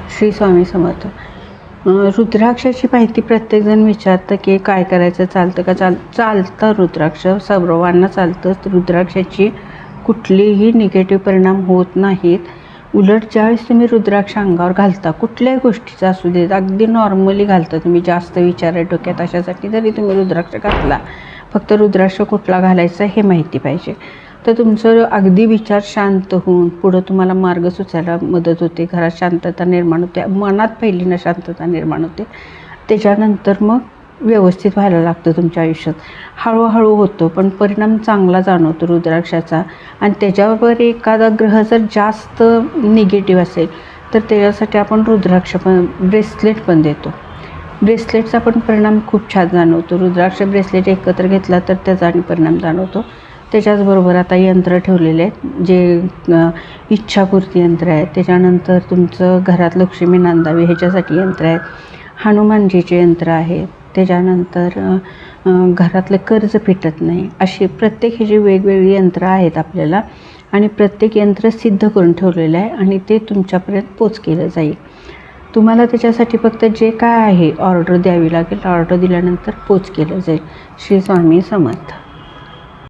श्री स्वामी समर्थ. रुद्राक्षाची माहिती प्रत्येकजण विचारतं की काय करायचं, चालतं का? चालतं रुद्राक्ष, सर्वांना चालतं. रुद्राक्षाची कुठलेही निगेटिव्ह परिणाम होत नाहीत. उलट ज्यावेळेस तुम्ही रुद्राक्ष अंगावर घालता, कुठल्याही गोष्टीचा असू देत, अगदी नॉर्मली घालता, तुम्ही जास्त विचार आहे डोक्यात अशासाठी जरी तुम्ही रुद्राक्ष घातला, फक्त रुद्राक्ष कुठला घालायचा हे माहिती पाहिजे, तर तुमचं अगदी विचार शांत होऊन पुढं तुम्हाला मार्ग सुचायला मदत होते. घरात शांतता निर्माण होते, मनात पहिली शांतता निर्माण होते. त्याच्यानंतर मग व्यवस्थित व्हायला लागतं तुमच्या आयुष्यात. हळूहळू होतो, पण परिणाम चांगला जाणवतो रुद्राक्षाचा. आणि त्याच्यावर एखादा ग्रह जर जास्त निगेटिव्ह असेल तर त्याच्यासाठी आपण रुद्राक्ष पण ब्रेसलेट पण देतो. ब्रेसलेटचा पण परिणाम खूप छान जाणवतो. रुद्राक्ष ब्रेसलेट एकत्र घेतला तर त्याचा आणि परिणाम जाणवतो. त्याच्याचबरोबर आता यंत्र ठेवलेले आहेत, जे इच्छापूर्ती यंत्र आहेत. त्याच्यानंतर तुमचं घरात लक्ष्मी नांदावी ह्याच्यासाठी यंत्र आहेत. हनुमानजीचे यंत्र आहे. त्याच्यानंतर घरातलं कर्ज फिटत नाही, अशी प्रत्येक ह्याची वेगवेगळी यंत्र आहेत आपल्याला. आणि प्रत्येक यंत्र सिद्ध करून ठेवलेलं आहे आणि ते तुमच्यापर्यंत पोच केलं जाईल. तुम्हाला त्याच्यासाठी फक्त जे काय आहे ऑर्डर द्यावी लागेल. ऑर्डर दिल्यानंतर पोच केलं जाईल. श्री स्वामी समर्थ.